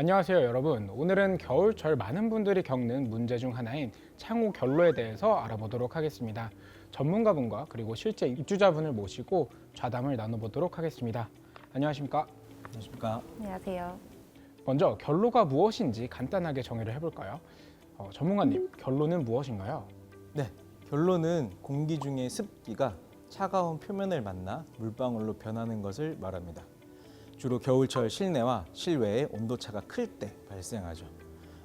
안녕하세요 여러분. 오늘은 겨울철 많은 분들이 겪는 문제 중 하나인 창호 결로에 대해서 알아보도록 하겠습니다. 전문가분과 그리고 실제 입주자분을 모시고 좌담을 나눠보도록 하겠습니다. 안녕하십니까? 안녕하십니까. 안녕하세요. 먼저 결로가 무엇인지 간단하게 정의를 해볼까요? 전문가님, 결로는 무엇인가요? 네, 결론은 공기 중의 습기가 차가운 표면을 만나 물방울로 변하는 것을 말합니다. 주로 겨울철 실내와 실외의 온도차가 클 때 발생하죠.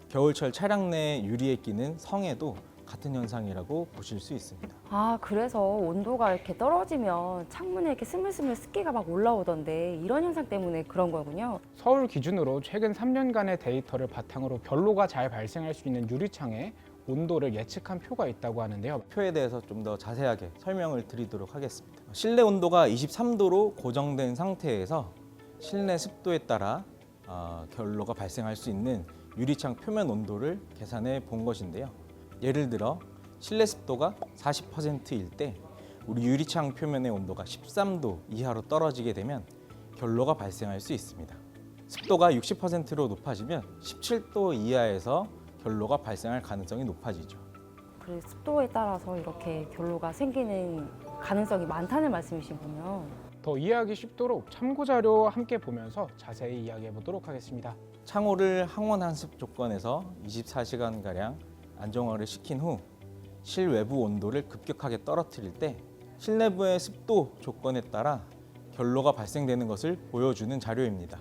겨울철 차량 내 유리에 끼는 성에도 같은 현상이라고 보실 수 있습니다. 그래서 온도가 이렇게 떨어지면 창문에 이렇게 스물스물 습기가 막 올라오던데 이런 현상 때문에 그런 거군요. 서울 기준으로 최근 3년간의 데이터를 바탕으로 결로가 잘 발생할 수 있는 유리창의 온도를 예측한 표가 있다고 하는데요. 표에 대해서 좀 더 자세하게 설명을 드리도록 하겠습니다. 실내 온도가 23도로 고정된 상태에서 실내 습도에 따라 결로가 발생할 수 있는 유리창 표면 온도를 계산해 본 것인데요. 예를 들어 실내 습도가 40%일 때 우리 유리창 표면의 온도가 13도 이하로 떨어지게 되면 결로가 발생할 수 있습니다. 습도가 60%로 높아지면 17도 이하에서 결로가 발생할 가능성이 높아지죠. 그래서 습도에 따라서 이렇게 결로가 생기는 가능성이 많다는 말씀이시군요. 더 이해하기 쉽도록 참고자료 함께 보면서 자세히 이야기해 보도록 하겠습니다. 창호를 항원 한습 조건에서 24시간가량 안정화를 시킨 후 실외부 온도를 급격하게 떨어뜨릴 때 실내부의 습도 조건에 따라 결로가 발생되는 것을 보여주는 자료입니다.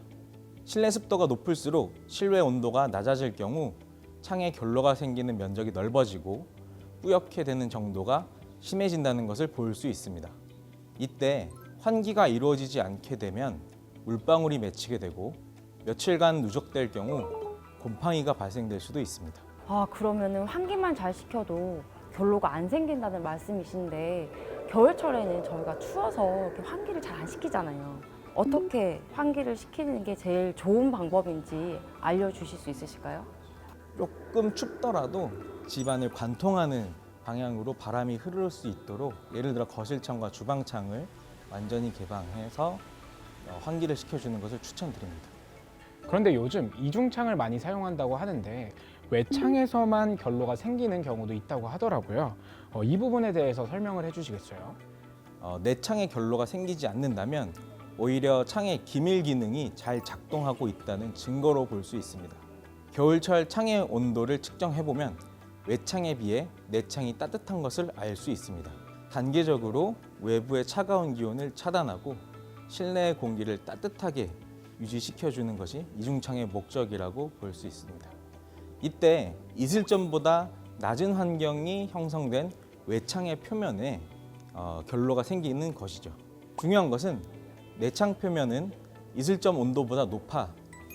실내 습도가 높을수록 실외 온도가 낮아질 경우 창에 결로가 생기는 면적이 넓어지고 뿌옇게 되는 정도가 심해진다는 것을 볼 수 있습니다. 이때 환기가 이루어지지 않게 되면 물방울이 맺히게 되고 며칠간 누적될 경우 곰팡이가 발생될 수도 있습니다. 그러면은 환기만 잘 시켜도 결로가 안 생긴다는 말씀이신데 겨울철에는 저희가 추워서 이렇게 환기를 잘 안 시키잖아요. 어떻게 환기를 시키는 게 제일 좋은 방법인지 알려주실 수 있으실까요? 조금 춥더라도 집안을 관통하는 방향으로 바람이 흐를 수 있도록 예를 들어 거실창과 주방창을 완전히 개방해서 환기를 시켜주는 것을 추천드립니다. 그런데 요즘 이중창을 많이 사용한다고 하는데 외창에서만 결로가 생기는 경우도 있다고 하더라고요. 이 부분에 대해서 설명을 해주시겠어요? 내창에 결로가 생기지 않는다면 오히려 창의 기밀 기능이 잘 작동하고 있다는 증거로 볼 수 있습니다. 겨울철 창의 온도를 측정해보면 외창에 비해 내창이 따뜻한 것을 알 수 있습니다. 단계적으로 외부의 차가운 기온을 차단하고 실내 공기를 따뜻하게 유지시켜주는 것이 이중창의 목적이라고 볼 수 있습니다. 이때 이슬점보다 낮은 환경이 형성된 외창의 표면에 결로가 생기는 것이죠. 중요한 것은 내창 표면은 이슬점 온도보다 높아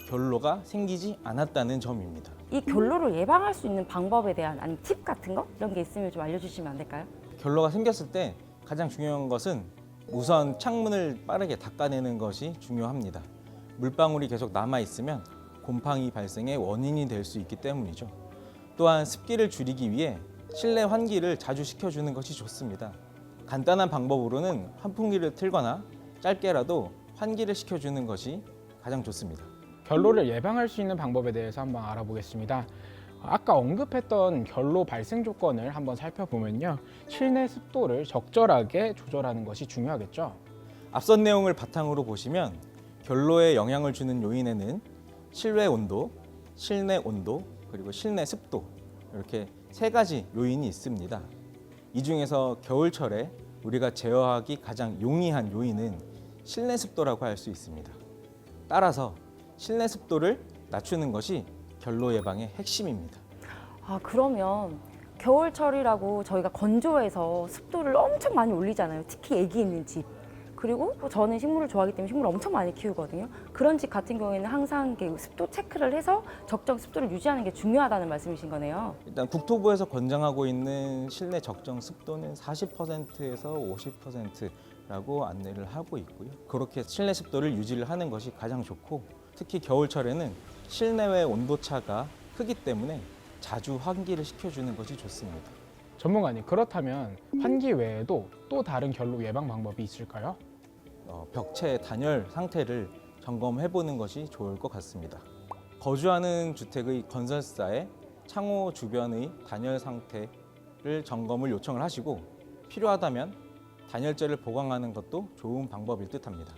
결로가 생기지 않았다는 점입니다. 이 결로를 예방할 수 있는 방법에 대한 팁 같은 거 이런 게 있으면 좀 알려주시면 안 될까요? 결로가 생겼을 때 가장 중요한 것은 우선 창문을 빠르게 닦아내는 것이 중요합니다. 물방울이 계속 남아있으면 곰팡이 발생의 원인이 될 수 있기 때문이죠. 또한 습기를 줄이기 위해 실내 환기를 자주 시켜주는 것이 좋습니다. 간단한 방법으로는 환풍기를 틀거나 짧게라도 환기를 시켜주는 것이 가장 좋습니다. 결로를 예방할 수 있는 방법에 대해서 한번 알아보겠습니다. 아까 언급했던 결로 발생 조건을 한번 살펴보면요. 실내 습도를 적절하게 조절하는 것이 중요하겠죠. 앞선 내용을 바탕으로 보시면 결로에 영향을 주는 요인에는 실외 온도, 실내 온도, 그리고 실내 습도 이렇게 세 가지 요인이 있습니다. 이 중에서 겨울철에 우리가 제어하기 가장 용이한 요인은 실내 습도라고 할 수 있습니다. 따라서 실내 습도를 낮추는 것이 결로 예방의 핵심입니다. 그러면 겨울철이라고 저희가 건조해서 습도를 엄청 많이 올리잖아요. 특히 애기 있는 집. 그리고 저는 식물을 좋아하기 때문에 식물을 엄청 많이 키우거든요. 그런 집 같은 경우에는 항상 습도 체크를 해서 적정 습도를 유지하는 게 중요하다는 말씀이신 거네요. 일단 국토부에서 권장하고 있는 실내 적정 습도는 40%에서 50%라고 안내를 하고 있고요. 그렇게 실내 습도를 유지를 하는 것이 가장 좋고 특히 겨울철에는 실내외 온도차가 크기 때문에 자주 환기를 시켜주는 것이 좋습니다. 전문가님, 그렇다면 환기 외에도 또 다른 결로 예방 방법이 있을까요? 벽체 단열 상태를 점검해 보는 것이 좋을 것 같습니다. 거주하는 주택의 건설사에 창호 주변의 단열 상태를 점검을 요청을 하시고 필요하다면 단열재를 보강하는 것도 좋은 방법일 듯합니다.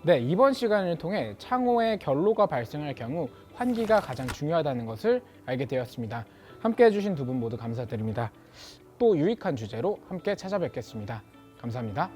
네, 이번 시간을 통해 창호에 결로가 발생할 경우 환기가 가장 중요하다는 것을 알게 되었습니다. 함께 해주신 두 분 모두 감사드립니다. 또 유익한 주제로 함께 찾아뵙겠습니다. 감사합니다.